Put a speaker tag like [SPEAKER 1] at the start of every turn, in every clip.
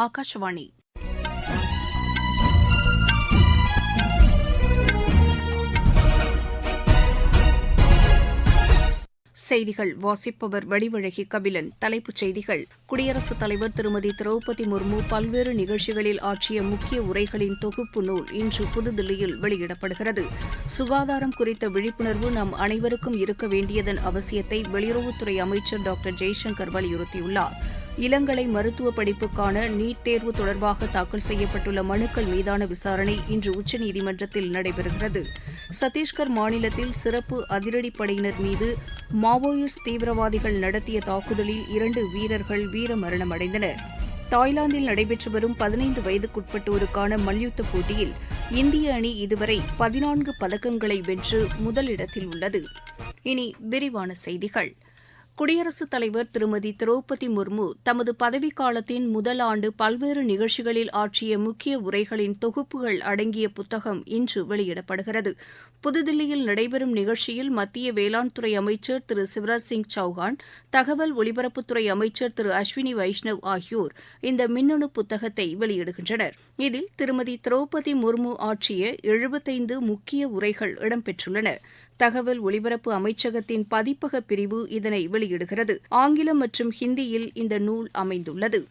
[SPEAKER 1] ஆகாஷவாணி. செய்திகள் வாசிப்பவர் வடிவழகி கபிலன். தலைப்புச் செய்திகள். குடியரசுத் தலைவர் திருமதி திரௌபதி முர்மு பல்வேறு நிகழ்ச்சிகளில் ஆற்றிய முக்கிய உரைகளின் தொகுப்பு நூல் இன்று புதுதில்லியில் வெளியிடப்படுகிறது. சுகாதாரம் குறித்த விழிப்புணர்வு நம் அனைவருக்கும் இருக்க வேண்டியதன் அவசியத்தை வெளியுறவுத்துறை அமைச்சர் டாக்டர் ஜெய்சங்கர் வலியுறுத்தியுள்ளார். இளங்கலை மருத்துவ படிப்புக்கான நீட் தேர்வு தொடர்பாக தாக்கல் செய்யப்பட்டுள்ள மனுக்கள் மீதான விசாரணை இன்று உச்சநீதிமன்றத்தில் நடைபெறுகிறது. சத்தீஸ்கர் மாநிலத்தில் சிறப்பு அதிரடிப்படையினர் மீது மாவோயிஸ்ட் தீவிரவாதிகள் நடத்திய தாக்குதலில் 2 வீரர்கள் வீரமரணமடைந்தனர். தாய்லாந்தில் நடைபெற்று வரும் 15 வயதுக்குட்பட்டோருக்கான மல்யுத்த போட்டியில் இந்திய அணி இதுவரை 14 பதக்கங்களை வென்று முதலிடத்தில் உள்ளது. இனி விரிவான செய்திகள். குடியரசுத் தலைவர் திருமதி திரௌபதி முர்மு தமது பதவிக்காலத்தின் முதல் ஆண்டு பல்வேறு நிகழ்ச்சிகளில் ஆற்றிய முக்கிய உரைகளின் தொகுப்புகள் அடங்கிய புத்தகம் இன்று வெளியிடப்படுகிறது. புதுதில்லியில் நடைபெறும் நிகழ்ச்சியில் மத்திய வேளாண் துறை அமைச்சர் திரு சிவராஜ் சிங் சௌஹான், தகவல் ஒலிபரப்புத்துறை அமைச்சர் திரு அஸ்வினி வைஷ்ணவ் ஆகியோர் இந்த மின்னணு புத்தகத்தை வெளியிடுகின்றனர். இதில் திருமதி திரௌபதி முர்மு ஆற்றிய 75 முக்கிய உரைகள் இடம்பெற்றுள்ளன. தகவல் ஒலிபரப்பு அமைச்சகத்தின் பதிப்பக பிரிவு இதனை வெளியிடுகிறது. ஆங்கிலம் மற்றும் ஹிந்தியில் இந்த நூல் அமைந்துள்ளது.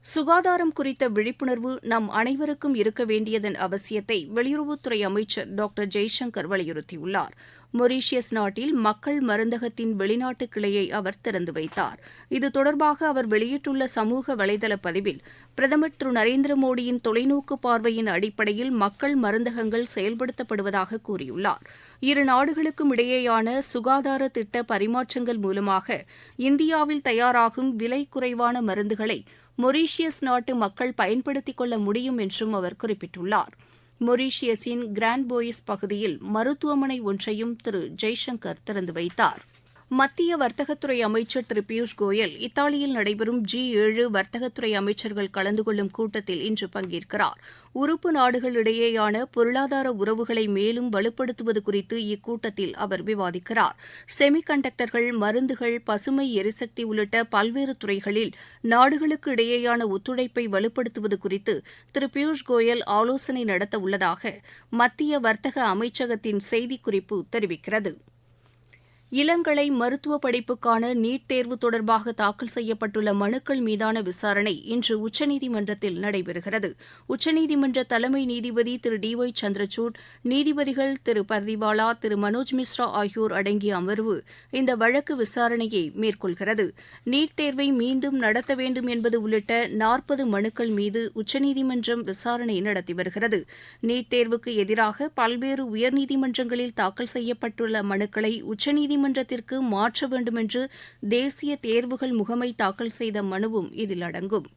[SPEAKER 1] சுகாதாரம் குறித்த விழிப்புணர்வு நம் அனைவருக்கும் இருக்க வேண்டியதன் அவசியத்தை வெளியுறவுத்துறை அமைச்சர் டாக்டர் ஜெய்சங்கர் வலியுறுத்தியுள்ளார். மொரீஷியஸ் நாட்டில் மக்கள் மருந்தகத்தின் வெளிநாட்டு கிளையை அவர் திறந்து வைத்தார். இது தொடர்பாக அவர் வெளியிட்டுள்ள சமூக வலைதள பதிவில், பிரதமர் திரு நரேந்திர மோடியின் தொலைநோக்கு பார்வையின் அடிப்படையில் மக்கள் மருந்தகங்கள் செயல்படுத்தப்படுவதாக கூறியுள்ளார். இரு நாடுகளுக்கும் இடையேயான சுகாதார திட்ட பரிமாற்றங்கள் மூலமாக இந்தியாவில் தயாராகும் விலை குறைவான மருந்துகளை மொரீஷியஸ் நாட்டு மக்கள் பயன்படுத்திக் கொள்ள முடியும் என்றும் அவர் குறிப்பிட்டுள்ளார். மொரீஷியஸின் கிராண்ட் போயிஸ் பகுதியில் மருத்துவமனை ஒன்றையும் திரு ஜெய்சங்கர் திறந்து வைத்தார். மத்திய வர்த்தகத்துறை அமைச்சர் திரு பியூஷ் கோயல் இத்தாலியில் நடைபெறும் G7 வர்த்தகத்துறை அமைச்சர்கள் கலந்து கொள்ளும் கூட்டத்தில் இன்று பங்கேற்கிறார். உறுப்பு நாடுகளிடையேயான பொருளாதார உறவுகளை மேலும் வலுப்படுத்துவது குறித்து இக்கூட்டத்தில் அவர் விவாதிக்கிறார். செமிகண்டக்டர்கள், மருந்துகள், பசுமை எரிசக்தி உள்ளிட்ட பல்வேறு துறைகளில் நாடுகளுக்கு இடையேயான ஒத்துழைப்பை வலுப்படுத்துவது குறித்து திரு பியூஷ் கோயல் ஆலோசனை நடத்த உள்ளதாக மத்திய வர்த்தக அமைச்சகத்தின் செய்திக்குறிப்பு தெரிவிக்கிறது. இளங்கலை மருத்துவ படிப்புக்கான நீட் தேர்வு தொடர்பாக தாக்கல் செய்யப்பட்டுள்ள மனுக்கள் மீதான விசாரணை இன்று உச்சநீதிமன்றத்தில் நடைபெறுகிறது. உச்சநீதிமன்ற தலைமை நீதிபதி திரு D.Y. சந்திரசூட், நீதிபதிகள் திரு பர்திவாலா, திரு மனோஜ் மிஸ்ரா ஆகியோர் அடங்கிய அமர்வு இந்த வழக்கு விசாரணையை மேற்கொள்கிறது. நீட் தேர்வை மீண்டும் நடத்த வேண்டும் என்பது உள்ளிட்ட 40 மனுக்கள் மீது உச்சநீதிமன்றம் விசாரணை நடத்தி வருகிறது. நீட் தேர்வுக்கு எதிராக பல்வேறு உயர்நீதிமன்றங்களில் தாக்கல் செய்யப்பட்டுள்ள மனுக்களை உச்சநீதிமன்றத்திற்கு மாற்ற வேண்டும் என்று தேசிய தேர்வுகள் முகமை தாக்கல் செய்த மனுவும் இதில் அடங்கும்.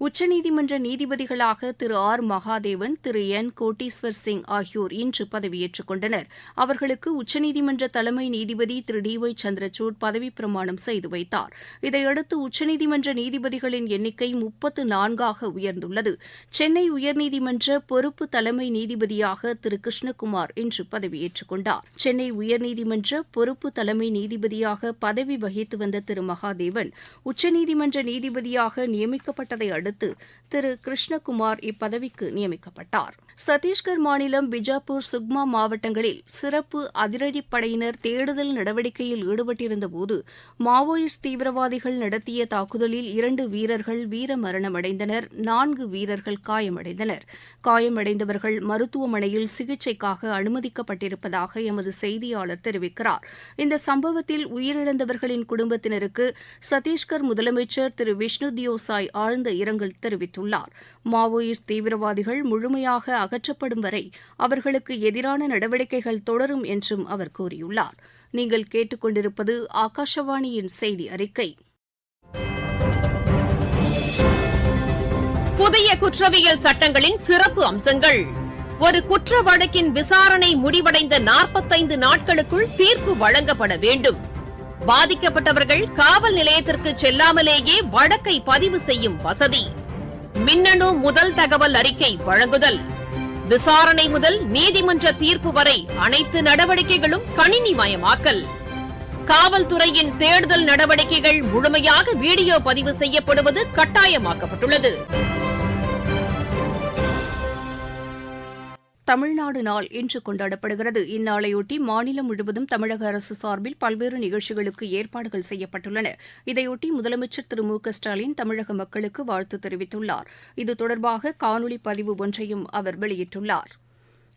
[SPEAKER 1] உச்சநீதிமன்ற நீதிபதிகளாக திரு R. மகாதேவன், திரு N. கோட்டீஸ்வர் சிங் ஆகியோர் இன்று பதவியேற்றுக் கொண்டனர். அவர்களுக்கு உச்சநீதிமன்ற தலைமை நீதிபதி திரு D.Y. சந்திரசூட் பதவிப் பிரமாணம் செய்து வைத்தார். இதையடுத்து உச்சநீதிமன்ற நீதிபதிகளின் எண்ணிக்கை 34ஆக உயர்ந்துள்ளது. சென்னை உயர்நீதிமன்ற பொறுப்பு தலைமை நீதிபதியாக திரு கிருஷ்ணகுமார் இன்று பதவியேற்றுக் கொண்டார். சென்னை உயர்நீதிமன்ற பொறுப்பு தலைமை நீதிபதியாக பதவி வகித்து வந்த திரு மகாதேவன் உச்சநீதிமன்ற நீதிபதியாக நியமிக்கப்பட்டதை அடுத்து திரு கிருஷ்ணகுமார் இப்பதவிக்கு நியமிக்கப்பட்டார். சத்தீஸ்கர் மாநிலம் பிஜாப்பூர், சுக்மா மாவட்டங்களில் சிறப்பு அதிரடிப்படையினர் தேடுதல் நடவடிக்கையில் ஈடுபட்டிருந்தபோது மாவோயிஸ்ட் தீவிரவாதிகள் நடத்திய தாக்குதலில் 2 வீரர்கள் வீரமரணமடைந்தனர். 4 வீரர்கள் காயமடைந்தனர். காயமடைந்தவர்கள் மருத்துவமனையில் சிகிச்சைக்காக அனுமதிக்கப்பட்டிருப்பதாக எமது செய்தியாளர் தெரிவிக்கிறார். இந்த சம்பவத்தில் உயிரிழந்தவர்களின் குடும்பத்தினருக்கு சத்தீஸ்கர் முதலமைச்சர் திரு விஷ்ணு தியோசாய் ஆழ்ந்த இரங்கல் தெரிவித்துள்ளார். மாவோயிஸ்ட் தீவிரவாதிகள் முழுமையாக அகற்றப்படும் வரை அவர்களுக்கு எதிரான நடவடிக்கைகள் தொடரும் என்றும் அவர் கூறியுள்ளார். நீங்கள் கேட்டுக்கொண்டிருப்பது ஆகாஷவாணியின் செய்தி அறிக்கை.
[SPEAKER 2] புதிய குற்றவியல் சட்டங்களின் சிறப்பு அம்சங்கள். ஒரு குற்ற வழக்கின் விசாரணை முடிவடைந்த 45 நாட்களுக்குள் தீர்ப்பு வழங்கப்பட வேண்டும். பாதிக்கப்பட்டவர்கள் காவல் நிலையத்திற்கு செல்லாமலேயே வழக்கை பதிவு செய்யும் வசதி. மின்னணு முதல் தகவல் அறிக்கை வழங்குதல். விசாரணை முதல் நீதிமன்ற தீர்ப்பு வரை அனைத்து நடவடிக்கைகளும் கணினிமயமாக்கல். காவல்துறையின் தேடுதல் நடவடிக்கைகள் முழுமையாக வீடியோ பதிவு செய்யப்படுவது கட்டாயமாக்கப்பட்டுள்ளது.
[SPEAKER 1] தமிழ்நாடு நாள் இன்று கொண்டாடப்படுகிறது. இந்நாளையொட்டி மாநிலம் முழுவதும் தமிழக அரசு சார்பில் பல்வேறு நிகழ்ச்சிகளுக்கு ஏற்பாடுகள் செய்யப்பட்டுள்ளன. இதையொட்டி முதலமைச்சர் திரு மு க ஸ்டாலின் தமிழக மக்களுக்கு வாழ்த்து தெரிவித்துள்ளார். இது தொடர்பாக காணொலி பதிவு ஒன்றையும் அவர் வெளியிட்டுள்ளார்.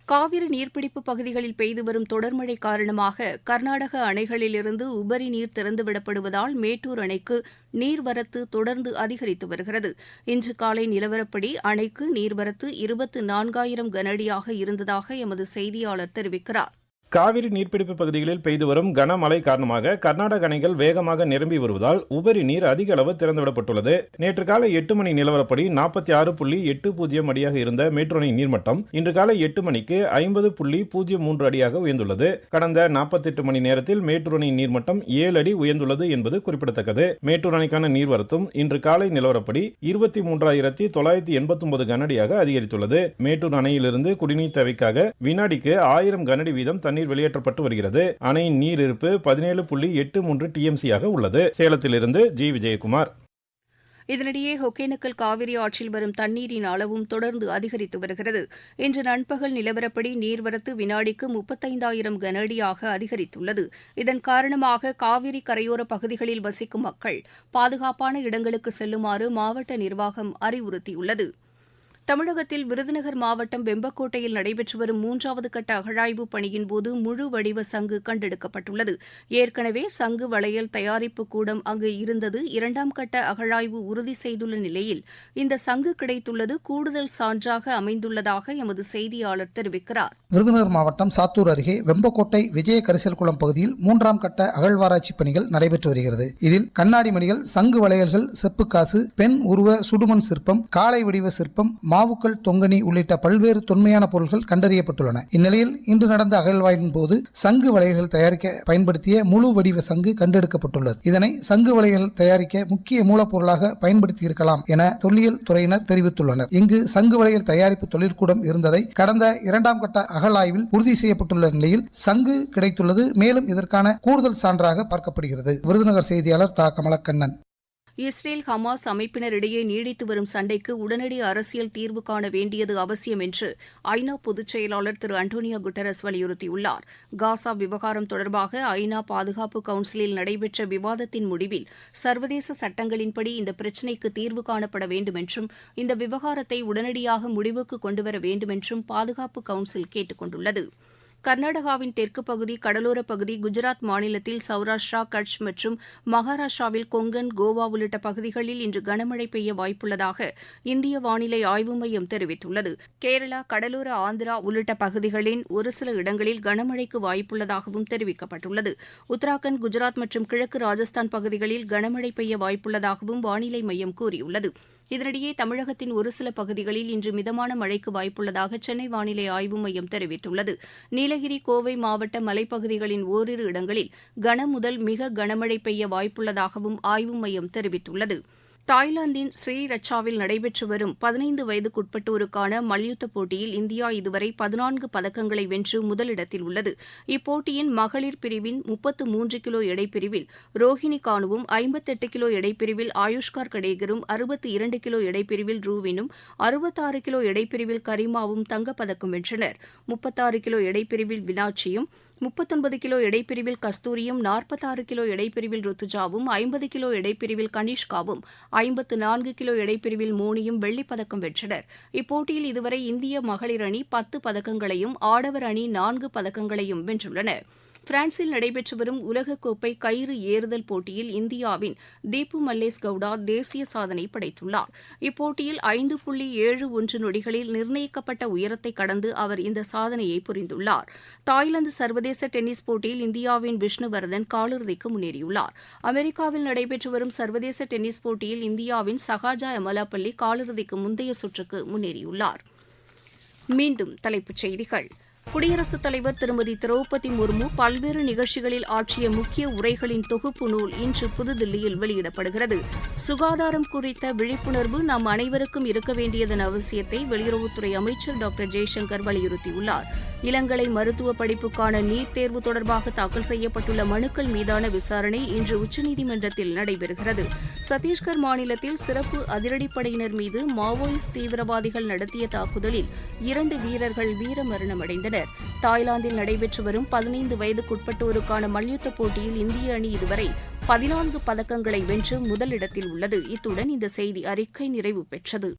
[SPEAKER 1] காவிரி நீர்பிடிப்பு பகுதிகளில் பெய்து வரும் தொடர்மழை காரணமாக கர்நாடக அணைகளிலிருந்து உபரி நீர் திறந்துவிடப்படுவதால் மேட்டூர் அணைக்கு நீர்வரத்து தொடர்ந்து அதிகரித்து வருகிறது. இன்று காலை நிலவரப்படி அணைக்கு நீர்வரத்து 24,000 கனஅடியாக இருந்ததாக எமது செய்தியாளர் தெரிவிக்கிறார்.
[SPEAKER 3] காவிரி நீர்பிடிப்பு பகுதிகளில் பெய்து வரும் கனமழை காரணமாக கர்நாடக அணைகள் வேகமாக நிரம்பி வருவதால் உபரி நீர் அதிக அளவு திறந்துவிடப்பட்டுள்ளது. நேற்று காலை 8 மணி நிலவரப்படி 46.80 அடியாக இருந்த மேட்டூர் அணை நீர்மட்டம் இன்று காலை 8 மணிக்கு 50.03 அடியாக உயர்ந்துள்ளது. கடந்த 48 மணி நேரத்தில் மேட்டூர் அணை நீர்மட்டம் 7 அடி உயர்ந்துள்ளது என்பது குறிப்பிடத்தக்கது. மேட்டூர் அணைக்கான நீர்வரத்தும் இன்று காலை நிலவரப்படி 23,989 கனஅடியாக அதிகரித்துள்ளது. மேட்டூர் அணையிலிருந்து குடிநீர் தேவைக்காக வினாடிக்கு 1000 கனஅடி வீதம் தண்ணீர் வெளியேற்றப்பட்டு வருகிறது. அணையின் நீர் இருப்பு 17.83 TMC-யாக உள்ளது. சேலத்திலிருந்து ஜி. விஜயகுமார்.
[SPEAKER 1] இதனிடையே ஒகேனக்கல் காவிரி ஆற்றில் வரும் தண்ணீரின் அளவும் தொடர்ந்து அதிகரித்து வருகிறது. இன்று நண்பகல் நிலவரப்படி நீர்வரத்து வினாடிக்கு 35,000 கனஅடியாக அதிகரித்துள்ளது. இதன் காரணமாக காவிரி கரையோர பகுதிகளில் வசிக்கும் மக்கள் பாதுகாப்பான இடங்களுக்கு செல்லுமாறு மாவட்ட நிர்வாகம் அறிவுறுத்தியுள்ளது. தமிழகத்தில் விருதுநகர் மாவட்டம் வெம்பக்கோட்டையில் நடைபெற்று வரும் 3வது கட்ட அகழாய்வு பணியின்போது முழு வடிவ சங்கு கண்டெடுக்கப்பட்டுள்ளது. ஏற்கனவே சங்கு வளையல் தயாரிப்பு கூடம் அங்கு இருந்தது. 2ஆம் கட்ட அகழாய்வு உறுதி செய்துள்ள நிலையில் இந்த சங்கு கிடைத்துள்ளது கூடுதல் சான்றாக அமைந்துள்ளதாக எமது செய்தியாளர் தெரிவிக்கிறார்.
[SPEAKER 4] விருதுநகர் மாவட்டம் சாத்தூர் அருகே வெம்பக்கோட்டை விஜய கரிசல் குளம் பகுதியில் 3ஆம் கட்ட அகழ்வாராய்ச்சி பணிகள் நடைபெற்று வருகிறது. இதில் கண்ணாடி மணிகள், சங்கு வளையல்கள், செப்புக்காசு, பெண் உருவ சுடுமண் சிற்பம், காளை வடிவ சிற்பம், மாவுக்கள், தொங்கனி உள்ளிட்ட பல்வேறு தொன்மையான பொருட்கள் கண்டறியப்பட்டுள்ளன. இந்நிலையில் இன்று நடந்த அகழ்வாய்வின் போது சங்கு வளையல்கள் தயாரிக்க பயன்படுத்திய முழு வடிவ சங்கு கண்டெடுக்கப்பட்டுள்ளது. இதனை சங்கு வளையல் தயாரிக்க முக்கிய மூலப்பொருளாக பயன்படுத்தியிருக்கலாம் என தொல்லியல் துறையினர் தெரிவித்துள்ளனர். இங்கு சங்கு வளையல் தயாரிப்பு தொழிற்கூடம் இருந்ததை கடந்த 2ஆம் கட்ட அகழாய்வில் உறுதி செய்யப்பட்டுள்ள நிலையில் சங்கு கிடைத்துள்ளது மேலும் இதற்கான கூடுதல் சான்றாக பார்க்கப்படுகிறது. விருதுநகர் செய்தியாளர் தா. கமலக்கண்ணன்.
[SPEAKER 1] இஸ்ரேல் ஹமாஸ் அமைப்பினரிடையே நீடித்து வரும் சண்டைக்கு உடனடி அரசியல் தீர்வு காண வேண்டியது அவசியம் என்று ஐநா பொதுச் செயலாளர் திரு அண்டோனியோ குட்டரஸ் வலியுறுத்தியுள்ளார். காசா விவகாரம் தொடர்பாக ஐநா பாதுகாப்பு கவுன்சிலில் நடைபெற்ற விவாதத்தின் முடிவில் சர்வதேச சட்டங்களின்படி இந்த பிரச்சினைக்கு தீர்வு காணப்பட வேண்டும் என்றும் இந்த விவகாரத்தை உடனடியாக முடிவுக்கு கொண்டுவர வேண்டும் என்றும் பாதுகாப்பு கவுன்சில் கேட்டுக் கொண்டுள்ளது. கர்நாடகாவின் தெற்கு பகுதி, கடலோரப் பகுதி, குஜராத் மாநிலத்தில் சௌராஷ்டிரா, கட்ச் மற்றும் மகாராஷ்டிராவில் கொங்கன், கோவா உள்ளிட்ட பகுதிகளில் இன்று கனமழை பெய்ய வாய்ப்புள்ளதாக இந்திய வானிலை ஆய்வு மையம் தெரிவித்துள்ளது. கேரளா, கடலோர ஆந்திரா உள்ளிட்ட பகுதிகளின் ஒரு சில இடங்களில் கனமழைக்கு வாய்ப்புள்ளதாகவும் தெரிவிக்கப்பட்டுள்ளது. உத்தராகண்ட், குஜராத் மற்றும் கிழக்கு ராஜஸ்தான் பகுதிகளில் கனமழை பெய்ய வாய்ப்புள்ளதாகவும் வானிலை மையம் கூறியுள்ளது. இதனிடையே தமிழகத்தின் ஒரு சில பகுதிகளில் இன்று மிதமான மழைக்கு வாய்ப்புள்ளதாக சென்னை வானிலை ஆய்வு மையம் தெரிவித்துள்ளது. நீலகிரி, கோவை மாவட்ட மலைப்பகுதிகளின் ஓரிரு இடங்களில் கன முதல் மிக கனமழை பெய்ய வாய்ப்புள்ளதாகவும் ஆய்வு மையம் தெரிவித்துள்ளது. தாய்லாந்தின் ஸ்ரீரச்சாவில் நடைபெற்று வரும் 15 வயதுக்குட்பட்டோருக்கான மல்யுத்த போட்டியில் இந்தியா இதுவரை 14 பதக்கங்களை வென்று முதலிடத்தில் உள்ளது. இப்போட்டியின் மகளிர் பிரிவின் 33 கிலோ எடைப்பிரிவில் ரோஹினி கானுவும், 58 கிலோ எடைப்பிரிவில் ஆயுஷ்கார் கடேகரும், 62 கிலோ எடைப்பிரிவில் ரூவினும், 66 கிலோ எடைப்பிரிவில் கரிமாவும் தங்கப்பதக்கம் வென்றனர். 36 கிலோ எடைப்பிரிவில் வினாட்சியும், 39 கிலோ எடைப்பிரிவில் கஸ்தூரியும், 46 கிலோ எடைப்பிரிவில் ருத்துஜாவும், 50 கிலோ எடைப்பிரிவில் கனிஷ்காவும், 54 கிலோ எடைப்பிரிவில் மோனியும் வெள்ளிப்பதக்கம் வென்றனர். இப்போட்டியில் இதுவரை இந்திய மகளிர் அணி 10 பதக்கங்களையும் ஆடவர் அணி 4 பதக்கங்களையும் வென்றுள்ளன. பிரான்சில் நடைபெற்று வரும் உலகக்கோப்பை கயிறு ஏறுதல் போட்டியில் இந்தியாவின் தீபு மல்லேஷ் கவுடா தேசிய சாதனை படைத்துள்ளார். இப்போட்டியில் 5.71 நொடிகளில் நிர்ணயிக்கப்பட்ட உயரத்தை கடந்து அவர் இந்த சாதனையை புரிந்துள்ளார். தாய்லாந்து சர்வதேச டென்னிஸ் போட்டியில் இந்தியாவின் விஷ்ணுவர்தன் காலிறுதிக்கு முன்னேறியுள்ளார். அமெரிக்காவில் நடைபெற்று வரும் சர்வதேச டென்னிஸ் போட்டியில் இந்தியாவின் சகாஜா எமலாபள்ளி காலிறுதிக்கு முந்தைய சுற்றுக்கு முன்னேறியுள்ளார். மீண்டும் தலைப்புச் செய்திகள். குடியரசுத் தலைவர் திருமதி திரௌபதி முர்மு பல்வேறு நிகழ்ச்சிகளில் ஆற்றிய முக்கிய உரைகளின் தொகுப்பு நூல் இன்று புதுதில்லியில் வெளியிடப்படுகிறது. சுகாதாரம் குறித்த விழிப்புணர்வு நம் அனைவருக்கும் இருக்க வேண்டியதன் அவசியத்தை வெளியுறவுத்துறை அமைச்சர் டாக்டர் ஜெய்சங்கர் வலியுறுத்தியுள்ளார். இளங்கலை மருத்துவ படிப்புக்கான நீட் தேர்வு தொடர்பாக தாக்கல் செய்யப்பட்டுள்ள மனுக்கள் மீதான விசாரணை இன்று உச்சநீதிமன்றத்தில் நடைபெறுகிறது. சத்தீஸ்கர் மாநிலத்தில் சிறப்பு அதிரடிப்படையினர் மீது மாவோயிஸ்ட் தீவிரவாதிகள் நடத்திய தாக்குதலில் 2 வீரர்கள் வீரமரணமடைந்தனர். தாய்லாந்தில் நடைபெற்று வரும் 15 வயதுக்குட்பட்டோருக்கான மல்யுத்த போட்டியில் இந்திய அணி இதுவரை 14 பதக்கங்களை வென்று முதலிடத்தில் உள்ளது. இத்துடன் இந்த செய்தி அறிக்கை நிறைவு பெற்றது.